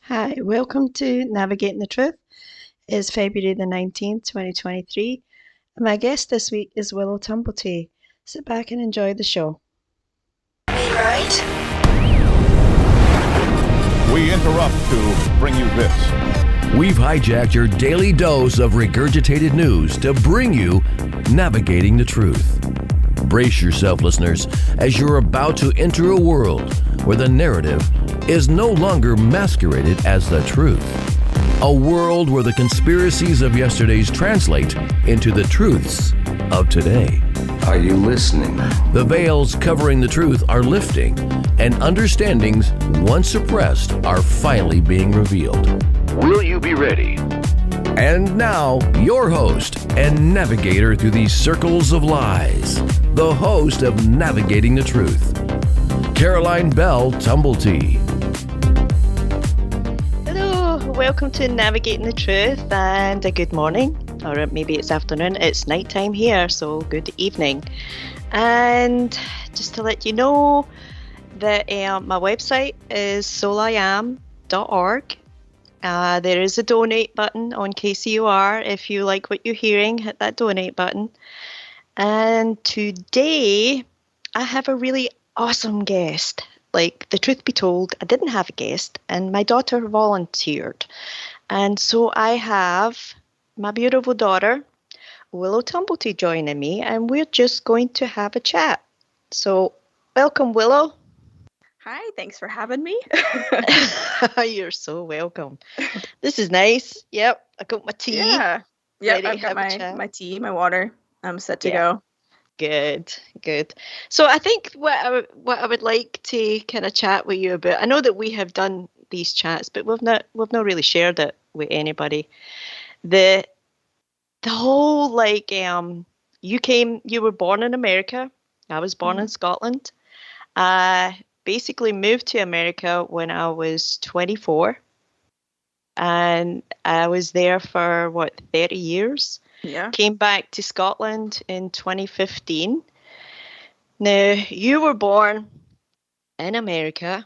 Hi, welcome to Navigating the Truth. It's February the 19th, 2023, and my guest this week is Willow Tumblety. Sit back and enjoy the show. Right. We interrupt to bring you this. We've hijacked your daily dose of regurgitated news to bring you Navigating the Truth. Brace yourself, listeners, as you're about to enter a world where the narrative is no longer masqueraded as the truth. A world where the conspiracies of yesterdays translate into the truths of today. Are you listening? The veils covering the truth are lifting, and understandings once suppressed are finally being revealed. Will you be ready? And now, your host and navigator through these circles of lies, the host of Navigating the Truth, Caroline Bell Tumblety. Hello, welcome to Navigating the Truth, and a good morning, or maybe it's afternoon. It's nighttime here, so good evening. And just to let you know that my website is souliam.org. There is a donate button on KCUR. If you like what you're hearing, hit that donate button. And today I have a really awesome guest. Like, the truth be told, I didn't have a guest, and my daughter volunteered. And so I have my beautiful daughter, Willow Tumblety, joining me, and we're just going to have a chat. So welcome, Willow. Hi, thanks for having me. You're so welcome. This is nice. Yep, I got my tea. Yeah. Yep, I've got my tea, my water. I'm set to go. Good. So I think what I would like to kind of chat with you about, I know that we have done these chats, but we've not really shared it with anybody. The whole, like, you were born in America. I was born in Scotland. Basically moved to America when I was 24, and I was there for 30 years. Yeah. Came back to Scotland in 2015. Now, you were born in America,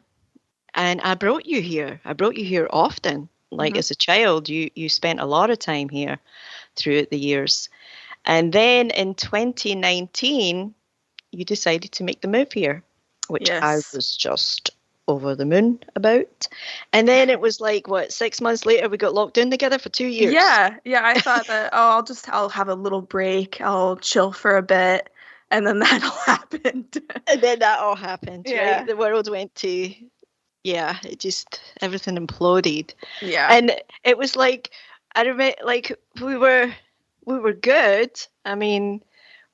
and I brought you here. I brought you here often. Like, as a child, you spent a lot of time here throughout the years. And then in 2019, you decided to make the move here, which I was just over the moon about. And then it was like, 6 months later, we got locked in together for 2 years. Yeah. I thought that, I'll have a little break. I'll chill for a bit. And then that all happened. And then that all happened, yeah. Right? The world went to, it just, everything imploded. Yeah. And it was like, I remember, like, we were good. I mean,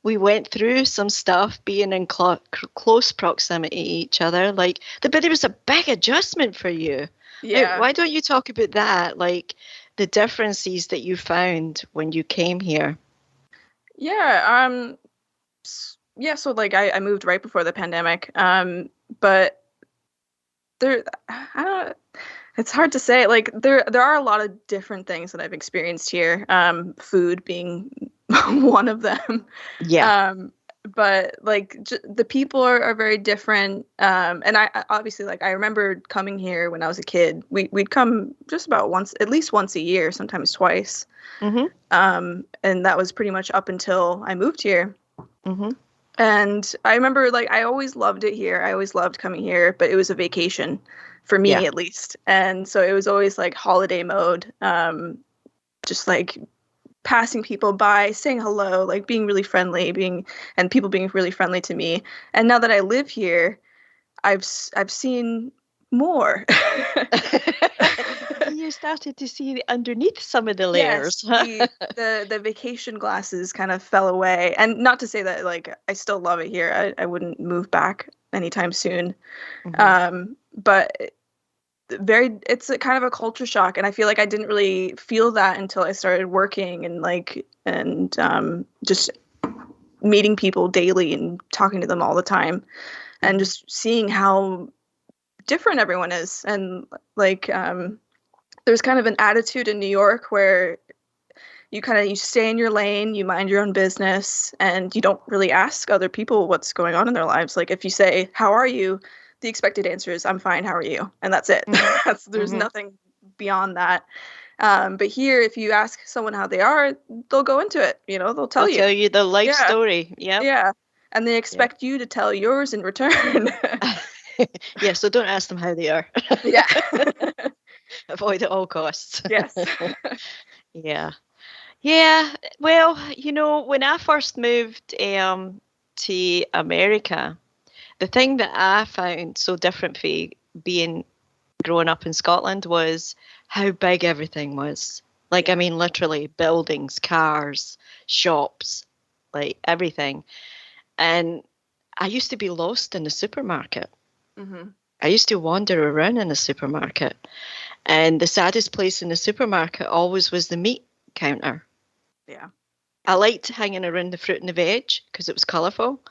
we went through some stuff being in close proximity to each other, but it was a big adjustment for you. Yeah. Why don't you talk about that, like the differences that you found when you came here? Yeah. So like I moved right before the pandemic. But there, I don't. It's hard to say. Like there are a lot of different things that I've experienced here. Food being one of them. Yeah. But like the people are very different. And I obviously, like, I remember coming here when I was a kid. We'd come just about at least once a year, sometimes twice. And that was pretty much up until I moved here. And I remember, like, I always loved it here. I always loved coming here, but it was a vacation for me, at least. And so it was always like holiday mode, just like passing people by, saying hello, like being really friendly, and people being really friendly to me. And now that I live here, I've seen more. You started to see underneath some of the layers. Yes, the vacation glasses kind of fell away. And not to say that, like, I still love it here. I wouldn't move back anytime soon. But it's a kind of a culture shock, and I feel like I didn't really feel that until I started working and just meeting people daily and talking to them all the time, and just seeing how different everyone is. And like there's kind of an attitude in New York where you stay in your lane, you mind your own business, and you don't really ask other people what's going on in their lives. Like if you say, "How are you?" the expected answer is, "I'm fine, how are you?" And that's it. There's nothing beyond that. But here, if you ask someone how they are, they'll go into it. They'll tell They'll you. tell you the life Yeah. story. Yep. Yeah. And they expect you to tell yours in return. Yeah, so don't ask them how they are. Yeah. Avoid at all costs. Yes. Yeah. Yeah. Well, when I first moved to America, the thing that I found so different for being growing up in Scotland was how big everything was. Like, I mean, literally buildings, cars, shops, like everything. And I used to be lost in the supermarket. Mm-hmm. I used to wander around in the supermarket. And the saddest place in the supermarket always was the meat counter. Yeah. I liked hanging around the fruit and the veg because it was colourful,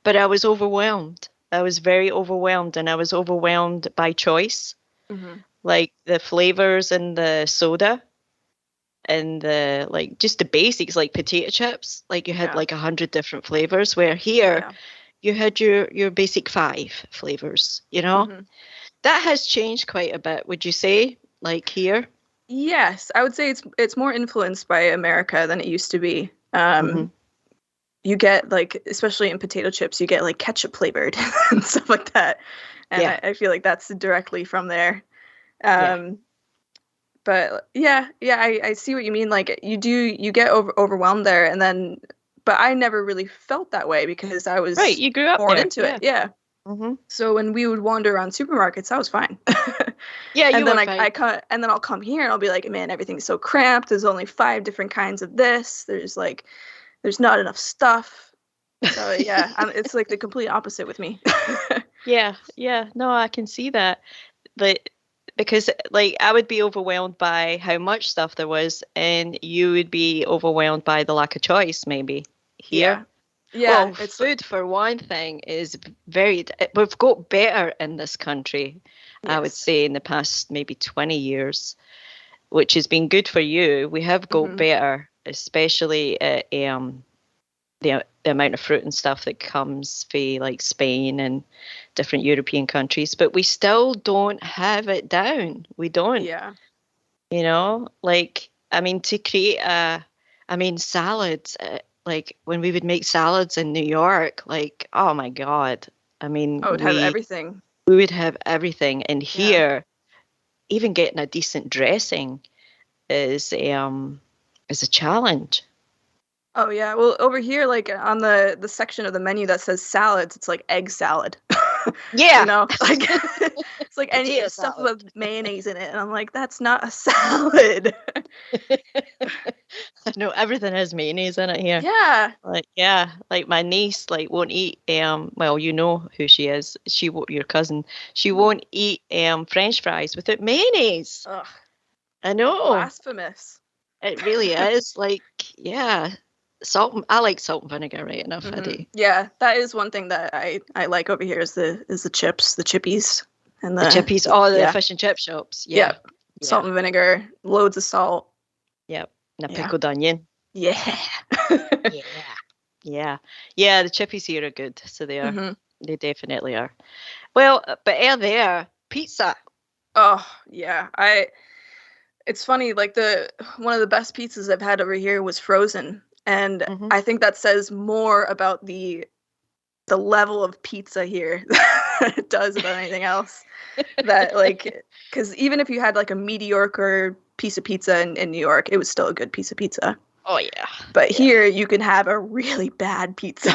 but I was overwhelmed. I was very overwhelmed, and I was overwhelmed by choice. Mm-hmm. Like the flavors and the soda and just the basics, like potato chips. Like you had like 100 different flavors, where here you had your basic 5 flavors, Mm-hmm. That has changed quite a bit, would you say, like here? Yes, I would say it's more influenced by America than it used to be. You get, like, especially in potato chips, you get like ketchup flavored and stuff like that. And I feel like that's directly from there. But I see what you mean. Like you get overwhelmed there, and then, but I never really felt that way because I was right. You grew up born there. into it. Yeah. Mm-hmm. So when we would wander around supermarkets, I was fine. Yeah, you and then were fine. And then I'll come here and I'll be like, man, everything's so cramped. There's only 5 different kinds of this. There's not enough stuff. So yeah, it's like the complete opposite with me. Yeah. No, I can see that. Because like I would be overwhelmed by how much stuff there was, and you would be overwhelmed by the lack of choice, maybe here. Yeah. Well, it's food for one thing is we've got better in this country. Yes. I would say in the past maybe 20 years, which has been good for you. We have got better, especially at the amount of fruit and stuff that comes from like Spain and different European countries, but we still don't have it down. We don't. Yeah. Like, I mean, to create salads, like when we would make salads in New York, like, oh my God. I mean, we would have everything. We would have everything. And here, even getting a decent dressing is a challenge. Oh yeah, well over here, like on the section of the menu that says salads, it's like egg salad. Yeah, like it's like any stuff with mayonnaise in it, and I'm like, that's not a salad. No, everything has mayonnaise in it here. Yeah. Like my niece won't eat. Well, you know who she is. Your cousin. She won't eat French fries without mayonnaise. Ugh. I know. Blasphemous. It really is. Like, yeah. I like salt and vinegar, right enough. I do. Yeah, that is one thing that I like over here is the chips, the chippies, and the chippies. Oh, the fish and chip shops. Yeah. Salt and vinegar, loads of salt. Yep, and a pickled onion. Yeah. Yeah. The chippies here are good, so they are. They definitely are. Well, but there, pizza. Oh yeah, It's funny. Like one of the best pizzas I've had over here was frozen. And I think that says more about the level of pizza here than it does about anything else. That like, because even if you had like a mediocre piece of pizza in New York, it was still a good piece of pizza. Oh yeah. But here you can have a really bad pizza.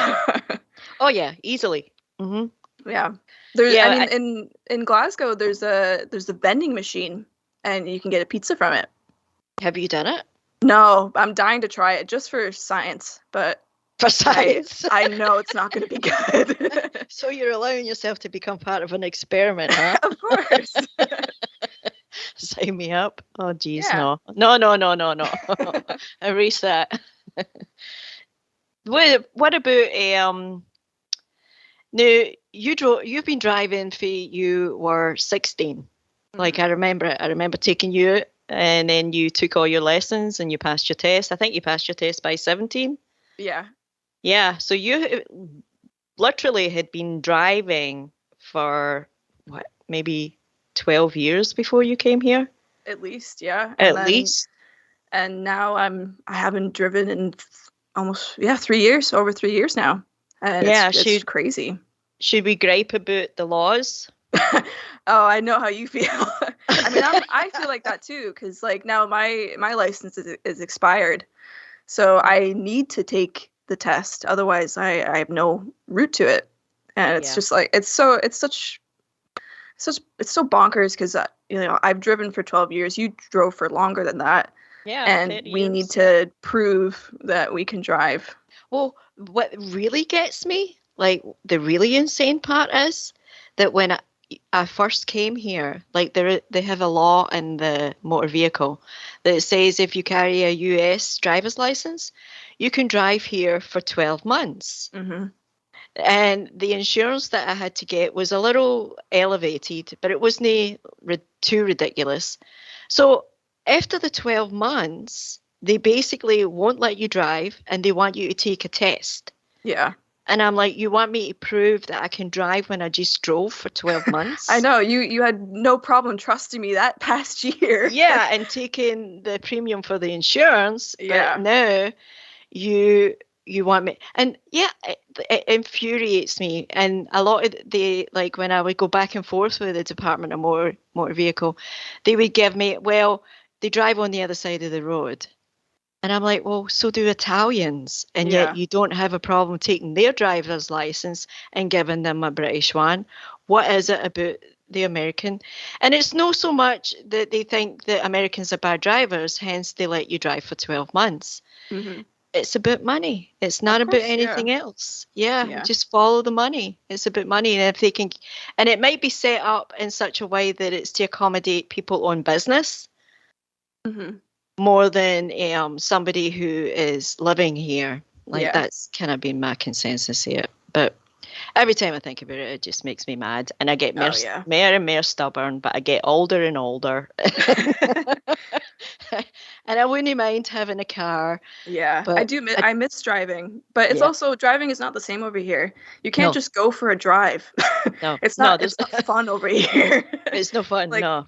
Oh yeah, easily. Mm-hmm. Yeah. I mean, in Glasgow, there's a vending machine, and you can get a pizza from it. Have you done it? No, I'm dying to try it just for science, but for science, I know it's not going to be good. So you're allowing yourself to become part of an experiment, huh? Of course. Sign me up. Oh, geez, no. Erase that. What about now you've been driving for you were 16. Like I remember taking you out, and then you took all your lessons and you passed your test. I think you passed your test by 17. Yeah. Yeah. So you literally had been driving for maybe 12 years before you came here? At least, yeah. At least. And now I haven't driven in almost 3 years, over 3 years now. And it's crazy. Should we gripe about the laws? Oh, I know how you feel. I mean, I feel like that too, because like now my license is expired, so I need to take the test. Otherwise, I have no route to it, and it's just like it's so bonkers because I've driven for 12 years. You drove for longer than that. Yeah, and we need to prove that we can drive. Well, what really gets me, like the really insane part is that when I first came here, like they have a law in the motor vehicle that says if you carry a US driver's license, you can drive here for 12 months. Mm-hmm. And the insurance that I had to get was a little elevated, but it wasn't too ridiculous. So after the 12 months, they basically won't let you drive and they want you to take a test. Yeah. And I'm like, you want me to prove that I can drive when I just drove for 12 months? I know. You had no problem trusting me that past year. Yeah, and taking the premium for the insurance. Yeah. But now you want me. And yeah, it infuriates me. And a lot of like when I would go back and forth with the Department of Motor Vehicle, they would give me, well, they drive on the other side of the road. And I'm like, well, so do Italians. And yet you don't have a problem taking their driver's license and giving them a British one. What is it about the American? And it's not so much that they think that Americans are bad drivers, hence they let you drive for 12 months. Mm-hmm. It's about money. It's not about anything else. Yeah, just follow the money. It's about money. And if they can, and it might be set up in such a way that it's to accommodate people on business. Mm-hmm. More than somebody who is living here. Like that's kind of been my consensus here. But every time I think about it, it just makes me mad. And I get more and more stubborn, but I get older and older. And I wouldn't mind having a car. Yeah, I do. I miss driving. But it's also, driving is not the same over here. You can't just go for a drive. No. It's not fun over here. It's no fun, no.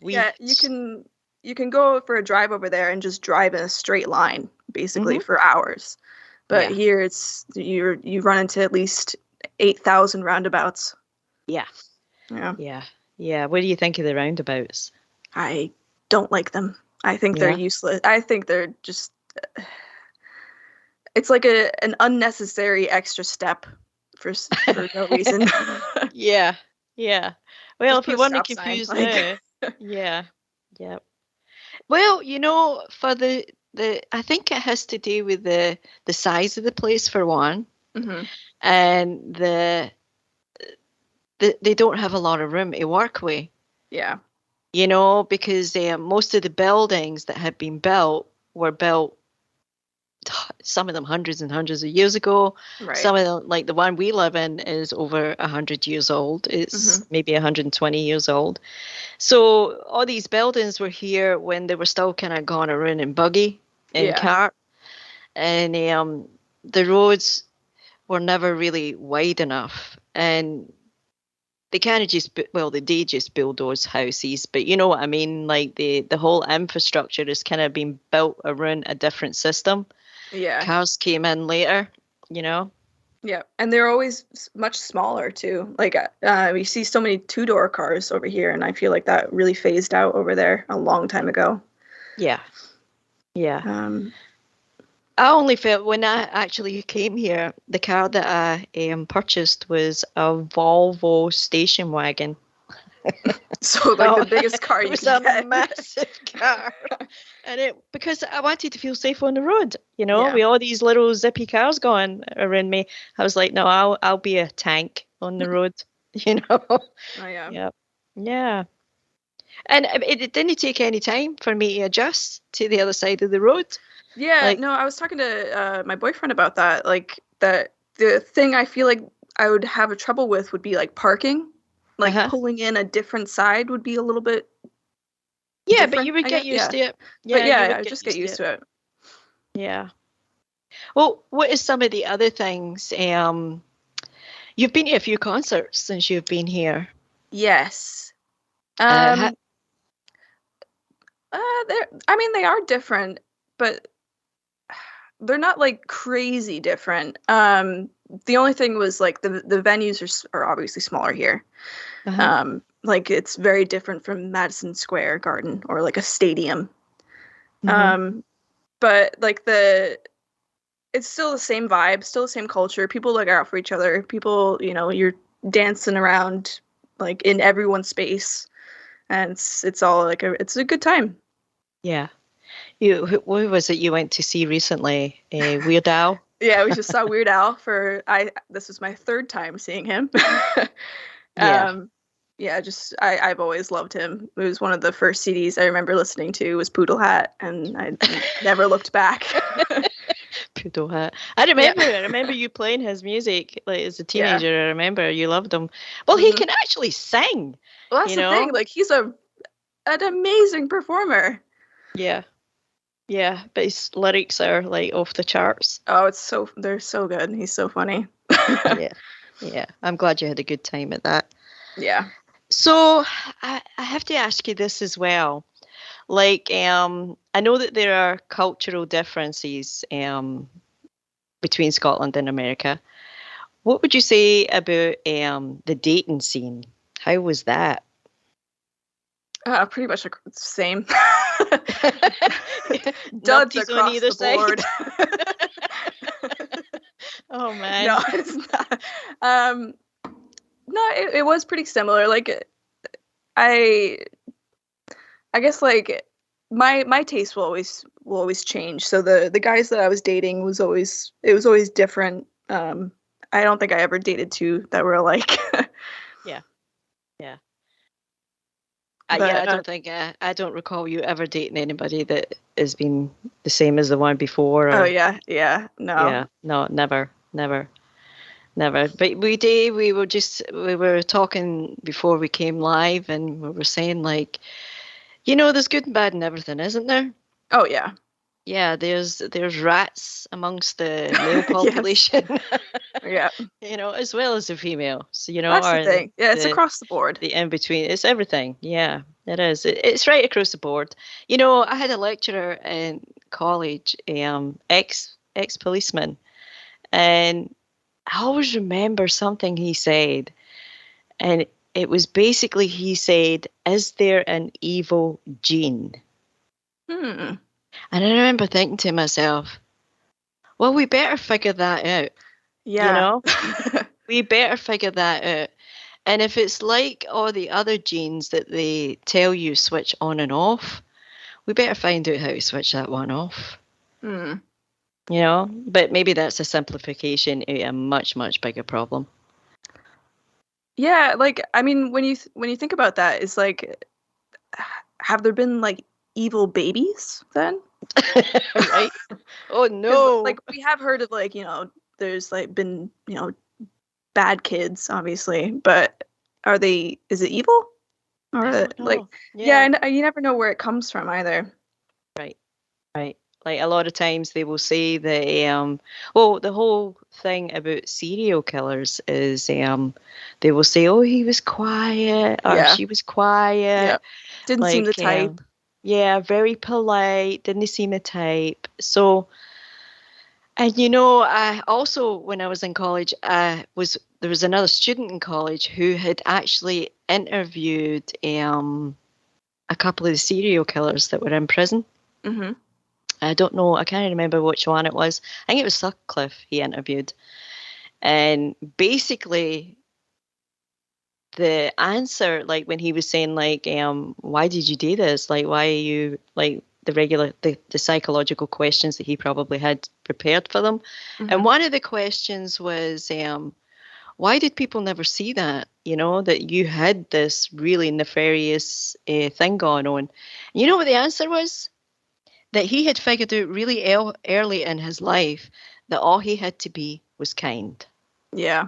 You can go for a drive over there and just drive in a straight line, basically, for hours. But here, it's you run into at least 8,000 roundabouts. Yeah. Yeah. What do you think of the roundabouts? I don't like them. I think they're useless. I think they're just... It's like an unnecessary extra step for no reason. Yeah. Well, just if you want to confuse now... Yeah. Well, for the I think it has to do with the size of the place for one, and they don't have a lot of room to work with. Yeah, because most of the buildings that have been built were built, some of them hundreds and hundreds of years ago. Right. Some of them, like the one we live in, is over 100 years old. It's maybe 120 years old. So all these buildings were here when they were still kind of going around in buggy and cart. And the roads were never really wide enough. And they kind of they did just bulldoze houses. But you know what I mean? Like the whole infrastructure has kind of been built around a different system. Yeah. Cars came in later, Yeah, and they're always much smaller too. Like we see so many two-door cars over here, and I feel like that really phased out over there a long time ago. Yeah. I only felt when I actually came here, the car that I purchased was a Volvo station wagon. So the biggest car you can get. It was a massive car. And because I wanted to feel safe on the road, with all these little zippy cars going around me. I was like, no, I'll be a tank on the road, Oh, yeah. Yeah. And it didn't take any time for me to adjust to the other side of the road. Yeah, no, I was talking to my boyfriend about that. Like, the thing I feel like I would have a trouble with would be like parking. Like pulling in a different side would be a little bit. Yeah, but you would get used to it. Yeah, I would just get used to it. Yeah. Well, what is some of the other things? You've been to a few concerts since you've been here. Yes. they are different, but they're not like crazy different. The only thing was like the venues are obviously smaller here. Like it's very different from Madison Square Garden or like a stadium. But like it's still the same vibe, still the same culture. People look out for each other. People, you're dancing around like in everyone's space, and it's all like it's a good time. Yeah. What was it you went to see recently? Weird Al? Yeah, we just saw Weird Al this was my third time seeing him. Yeah. I've always loved him. It was one of the first CDs I remember listening to was Poodle Hat, and I never looked back. Poodle Hat. I remember you playing his music like as a teenager. I remember you loved him. Well, he can actually sing. Well, that's the thing. Like he's an amazing performer. Yeah. Yeah, but his lyrics are like off the charts. Oh, they're so good. He's so funny. Yeah. I'm glad you had a good time at that. Yeah. So I have to ask you this as well. Like, I know that there are cultural differences between Scotland and America. What would you say about the dating scene? How was that? Pretty much the same. Duds across on either the board. Oh man. No, it's not. No, it was pretty similar. Like, I guess like my taste will always change. So the guys that I was dating was always different. I don't think I ever dated two that were alike. Yeah. I don't recall you ever dating anybody that has been the same as the one before. Oh yeah, no. Yeah, no, never. But we were talking before we came live, and we were saying like, there's good and bad in everything, isn't there? Oh yeah. Yeah, there's rats amongst the male population. Yeah. As well as the female. So, that's the thing. Yeah, it's across the board. The in between. It's everything. Yeah, it is. It's right across the board. I had a lecturer in college, ex-policeman, and I always remember something he said. And it was basically, he said, "Is there an evil gene?" And I remember thinking to myself, well, we better figure that out. Yeah. We better figure that out. And if it's like all the other genes that they tell you switch on and off, we better find out how to switch that one off. But maybe that's a simplification of a much, much bigger problem. Yeah, like, I mean, when you think about that, it's like, have there been like evil babies then? Right? Oh no. Like, we have heard of like, there's like been, bad kids, obviously, but is it evil? Or like, and you never know where it comes from either. Right. Like a lot of times they will say that, the whole thing about serial killers is they will say, oh, he was quiet, or she was quiet. Yeah. Didn't seem the type. Very polite, didn't seem a type. So, and I also, when I was in college, there was another student in college who had actually interviewed a couple of the serial killers that were in prison. Mm-hmm. I don't know, I can't remember which one it was. I think it was Sutcliffe he interviewed. And basically, the answer, like when he was saying, like, why did you do this? Like, why are you, like, the psychological questions that he probably had prepared for them. Mm-hmm. And one of the questions was, why did people never see that? That you had this really nefarious thing going on. And you know what the answer was? That he had figured out really early in his life that all he had to be was kind. Yeah.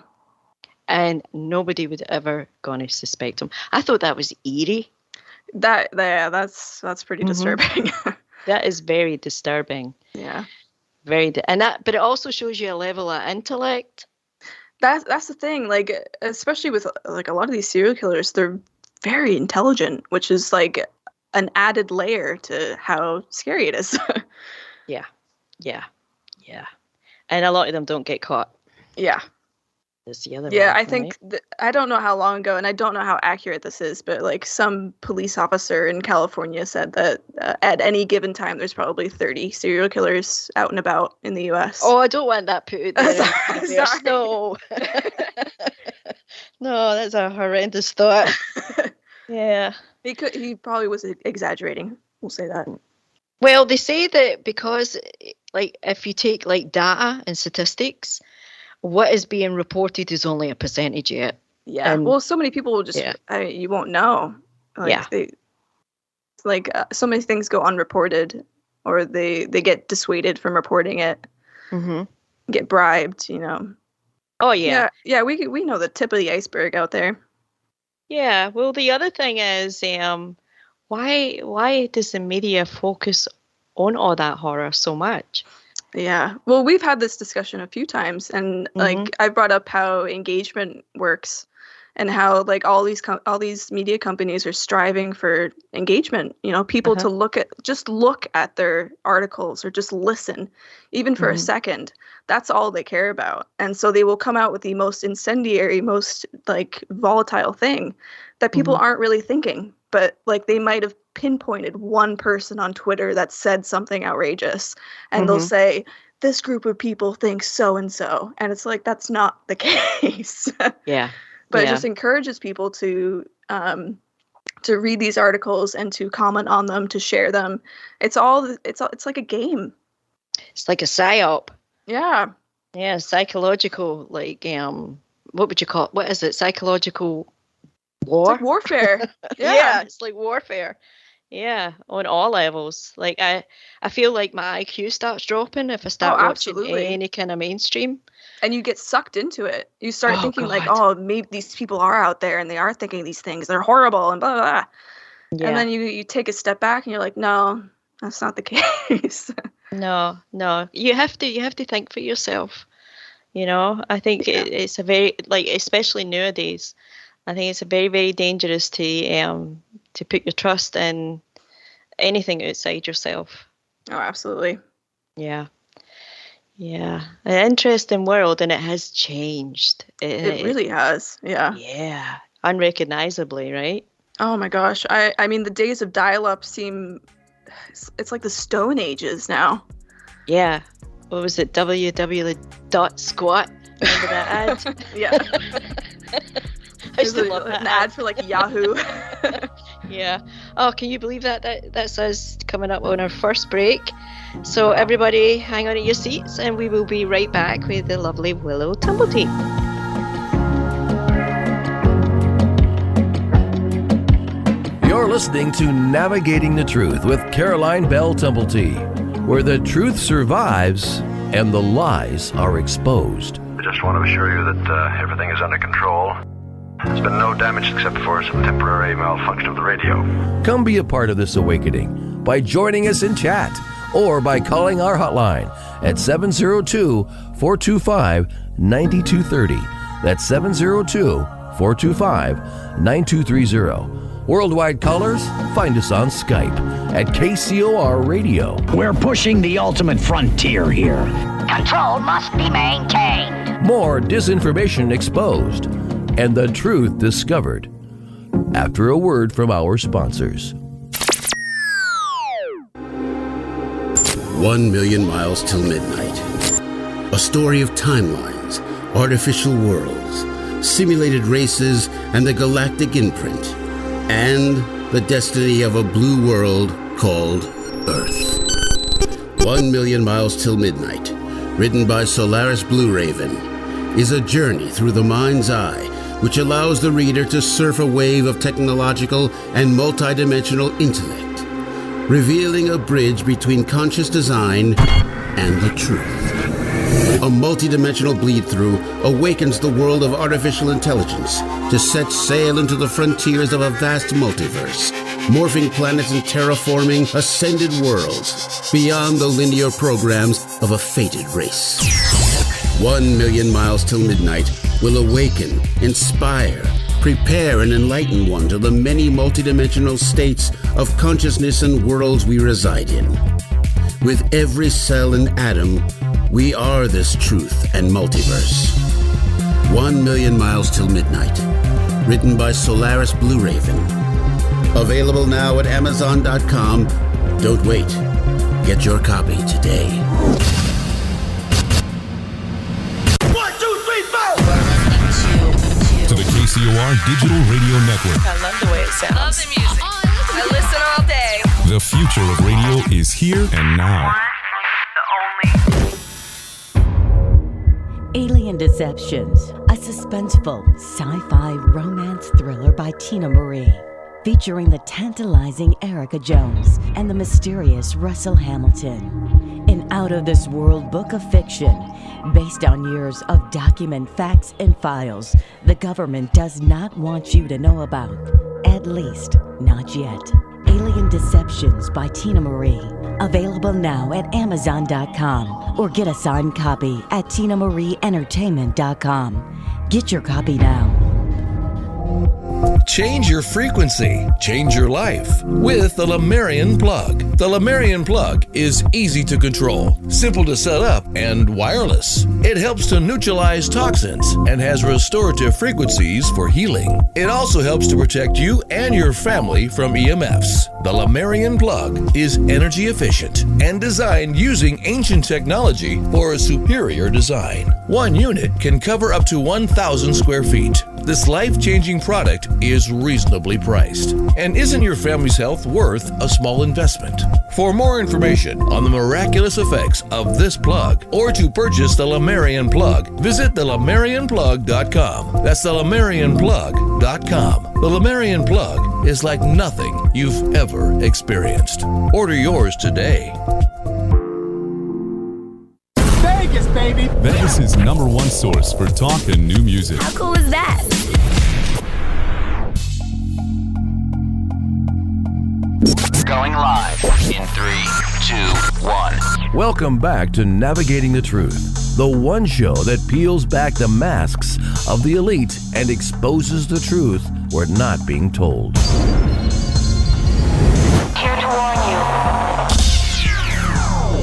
And nobody would ever gonna suspect him. I thought that was eerie. That's pretty disturbing. That is very disturbing. Yeah. But it also shows you a level of intellect. That's the thing. Like, especially with like a lot of these serial killers, they're very intelligent, which is like an added layer to how scary it is. Yeah. And a lot of them don't get caught. Yeah. That's the other Yeah, one, I think I don't know how long ago, and I don't know how accurate this is, but like some police officer in California said that at any given time, there's probably 30 serial killers out and about in the U.S. Oh, I don't want that put out there. Sorry. No. No, that's a horrendous thought. Yeah. He probably was exaggerating. We'll say that. Well, they say that because, like, if you take like data and statistics, what is being reported is only a percentage yet. Yeah. Well, so many people will just you won't know. Like, so many things go unreported, or they get dissuaded from reporting it. Mm-hmm. Get bribed, you know. Oh yeah. Yeah. We know the tip of the iceberg out there. Yeah. Well, the other thing is, why does the media focus on all that horror so much? Yeah. Well, we've had this discussion a few times, and like I brought up how engagement works, and how like all these media companies are striving for engagement. You know, people to look at their articles or just listen, even for a second. That's all they care about, and so they will come out with the most incendiary, most like volatile thing that people aren't really thinking, but like they might have pinpointed one person on Twitter that said something outrageous, and they'll say, this group of people think so and so, and it's like, that's not the case. Yeah. But it just encourages people to read these articles and to comment on them, to share them. It's like a game. It's like a psyop. Yeah. Yeah, psychological, like what would you call it? What is it? Psychological war? It's like warfare. Yeah, it's like warfare. Yeah, on all levels. Like I feel like my IQ starts dropping if I start watching any kind of mainstream. And you get sucked into it. You start thinking like, oh, maybe these people are out there and they are thinking these things. They're horrible and blah, blah, blah. Yeah. And then you take a step back and you're like, no, that's not the case. No. You have to think for yourself. You know, I think it's a very, like, especially nowadays, I think it's a very, very dangerous to put your trust in anything outside yourself. Oh, absolutely. Yeah. Yeah. An interesting world, and it has changed. It really has. Yeah. Yeah. Unrecognizably, right? Oh my gosh. I mean, the days of dial-up seem, it's like the Stone Ages now. Yeah. What was it? www.squat. Remember that ad? Yeah. I still love that an ad for like Yahoo. Yeah. Oh, can you believe that? That's us coming up on our first break. So everybody hang on to your seats, and we will be right back with the lovely Willow Tumblety. You're listening to Navigating the Truth with Caroline Bell Tumblety, where the truth survives and the lies are exposed. I just want to assure you that everything is under control. There's been no damage except for some temporary malfunction of the radio. Come be a part of this awakening by joining us in chat or by calling our hotline at 702-425-9230. That's 702-425-9230. Worldwide callers, find us on Skype at KCOR Radio. We're pushing the ultimate frontier here. Control must be maintained. More disinformation exposed and the truth discovered. After a word from our sponsors. 1 million miles till midnight. A story of timelines, artificial worlds, simulated races, and the galactic imprint. And the destiny of a blue world called Earth. 1 million miles till midnight, written by Solaris Blue Raven, is a journey through the mind's eye which allows the reader to surf a wave of technological and multidimensional intellect, revealing a bridge between conscious design and the truth. A multidimensional bleed-through awakens the world of artificial intelligence to set sail into the frontiers of a vast multiverse, morphing planets and terraforming ascended worlds beyond the linear programs of a fated race. 1 million miles till midnight will awaken, inspire, prepare and enlighten one to the many multidimensional states of consciousness and worlds we reside in. With every cell and atom, we are this truth and multiverse. 1 Million Miles Till Midnight. Written by Solaris Blue Raven. Available now at Amazon.com. Don't wait. Get your copy today. 1, 2, 3, 4! To the KCOR Digital Radio Network. I love the way it sounds. Love the music. I listen all day. The future of radio is here and now. Alien Deceptions, a suspenseful sci-fi romance thriller by Tina Marie, featuring the tantalizing Erica Jones and the mysterious Russell Hamilton. An out-of-this-world book of fiction based on years of document facts and files the government does not want you to know about, at least not yet. Alien Deceptions by Tina Marie. Available now at Amazon.com or get a signed copy at TinaMarieEntertainment.com. Get your copy now. Change your frequency, change your life with the Lemurian Plug. The Lemurian Plug is easy to control, simple to set up, and wireless. It helps to neutralize toxins and has restorative frequencies for healing. It also helps to protect you and your family from EMFs. The Lemurian Plug is energy efficient and designed using ancient technology for a superior design. One unit can cover up to 1,000 square feet. This life-changing product is reasonably priced. And isn't your family's health worth a small investment? For more information on the miraculous effects of this plug or to purchase the Lemurian Plug, visit thelemurianplug.com. That's thelemurianplug.com. The Lemurian Plug is like nothing you've ever experienced. Order yours today. Vegas, baby! Vegas' #1 source for talk and new music. How cool is that? Going live in 3, 2, 1. Welcome back to Navigating the Truth, the one show that peels back the masks of the elite and exposes the truth we're not being told. Here to warn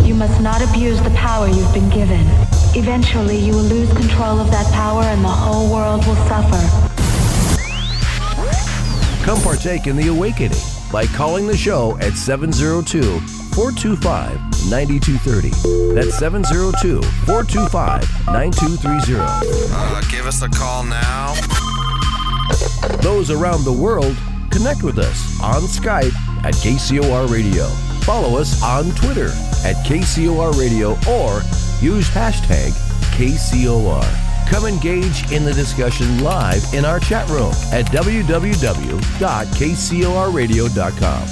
you. You must not abuse the power you've been given. Eventually, you will lose control of that power and the whole world will suffer. Come partake in the awakening by calling the show at 702-425-9230. That's 702-425-9230. Give us a call now. Those around the world, connect with us on Skype at KCOR Radio. Follow us on Twitter at KCOR Radio or use hashtag KCOR. Come engage in the discussion live in our chat room at www.kcorradio.com.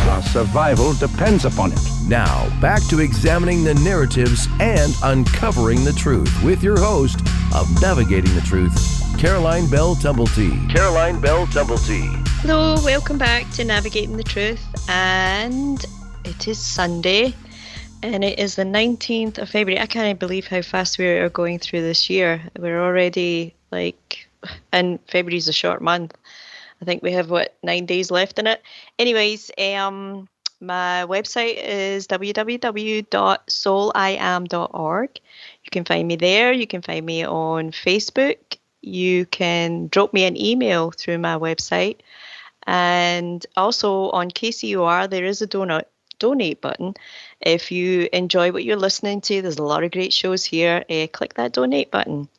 Our survival depends upon it. Now, back to examining the narratives and uncovering the truth with your host of Navigating the Truth, Caroline Bell Tumblety. Caroline Bell Tumblety. Hello, welcome back to Navigating the Truth, and it is Sunday. And it is the 19th of February. I can't believe how fast we are going through this year. We're already and February's a short month. I think we have, 9 days left in it. Anyways, my website is www.souliam.org. You can find me there. You can find me on Facebook. You can drop me an email through my website. And also on KCOR, there is a donate button. If you enjoy what you're listening to, there's a lot of great shows here. Click that donate button.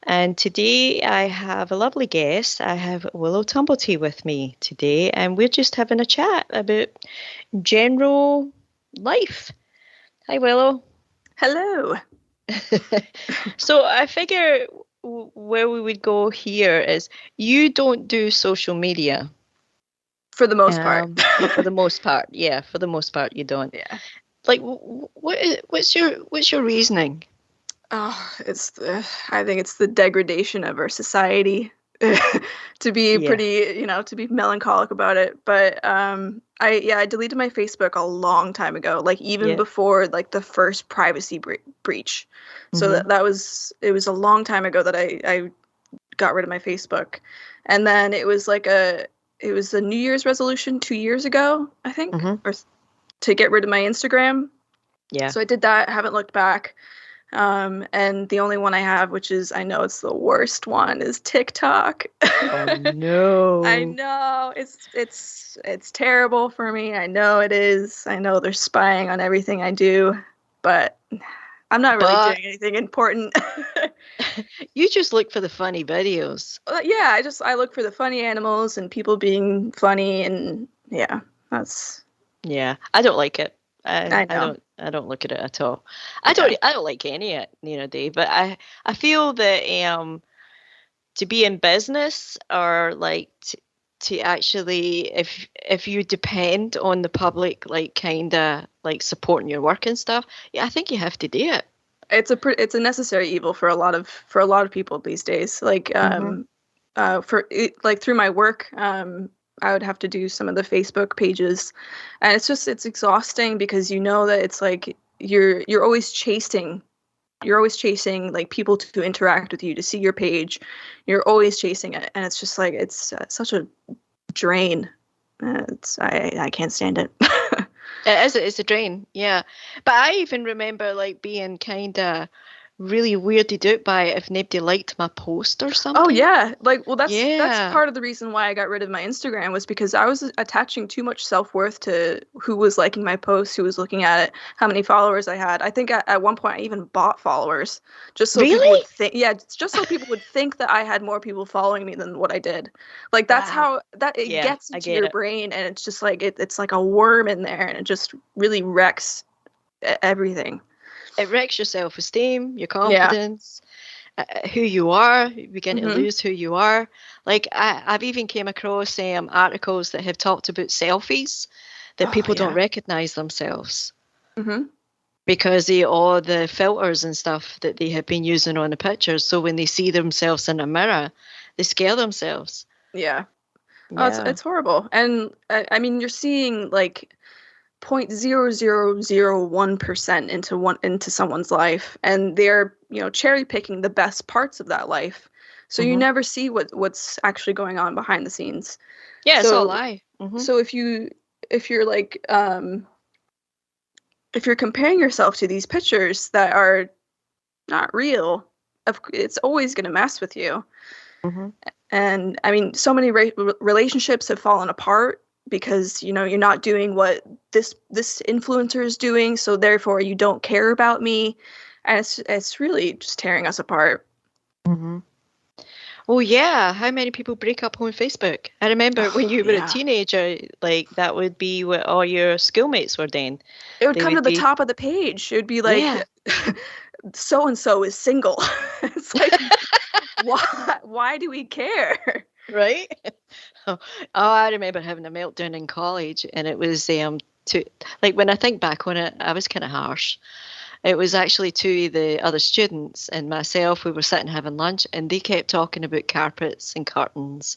And today I have a lovely guest. I have Willow Tumblety with me today, and we're just having a chat about general life. Hi, Willow. Hello. So I figure where we would go here is you don't do social media. For the most part. For the most part, yeah. For the most part, you don't. Yeah. Like, what's your reasoning? Oh, I think it's the degradation of our society. To be pretty, to be melancholic about it. But I deleted my Facebook a long time ago, like even before like the first privacy breach. So it was a long time ago that I got rid of my Facebook. And then it was a New Year's resolution 2 years ago, I think, or to get rid of my Instagram. Yeah. So I did that. Haven't looked back. And the only one I have, which is, I know it's the worst one, is TikTok. Oh no. I know it's terrible for me. I know it is. I know they're spying on everything I do, but I'm not really doing anything important. You just look for the funny videos. Yeah, I look for the funny animals and people being funny, and yeah, that's. Yeah, I don't like it. I know. I don't look at it at all. I don't like any of it, Dave. But I feel that to be in business, or like to actually, if you depend on the public, like kind of like supporting your work and stuff, yeah, I think you have to do it. It's a necessary evil for a lot of people these days. Like through my work, I would have to do some of the Facebook pages, and it's exhausting because that it's like you're always chasing like people to interact with you, to see your page. You're always chasing it, and it's just like it's such a drain. I can't stand it. It's a drain, yeah. But I even remember like being kind of really weirded out by it if nobody liked my post or something. Oh yeah, that's part of the reason why I got rid of my Instagram, was because I was attaching too much self-worth to who was liking my posts, who was looking at it, how many followers I had. I think at one point I even bought followers just so people would think, just so people would think that I had more people following me than what I did. Like that's how that it gets into your brain, and it's just like it's like a worm in there, and it just really wrecks everything. It wrecks your self-esteem, your confidence, who you are. You begin to lose who you are. Like I've even came across articles that have talked about selfies, that people don't recognize themselves because of all the filters and stuff that they have been using on the pictures. So when they see themselves in a mirror, they scare themselves. Yeah. Oh, it's horrible. And I mean, you're seeing like 0.0001% into someone's life, and they're cherry picking the best parts of that life, so you never see what's actually going on behind the scenes. It's all a lie. So if you're like if you're comparing yourself to these pictures that are not real, it's always going to mess with you. And I mean, so many relationships have fallen apart because you're not doing what this influencer is doing, so therefore you don't care about me, and it's really just tearing us apart. Oh yeah, how many people break up on Facebook? I remember when you were a teenager, like that would be what all your schoolmates were doing. It would come to the top of the page. It would be like, so and so is single. It's like, why do we care? Right? Oh, I remember having a meltdown in college, and it was like when I think back on it, I was kind of harsh. It was actually two of the other students and myself. We were sitting having lunch, and they kept talking about carpets and curtains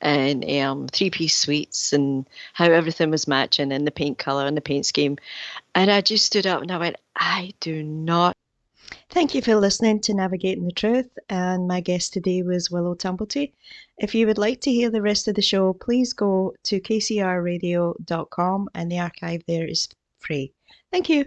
and 3-piece suites and how everything was matching and the paint color and the paint scheme. And I just stood up and I went, I do not. Thank you for listening to Navigating the Truth, and my guest today was Willow Tumblety. If you would like to hear the rest of the show, please go to kcrradio.com, and the archive there is free. Thank you.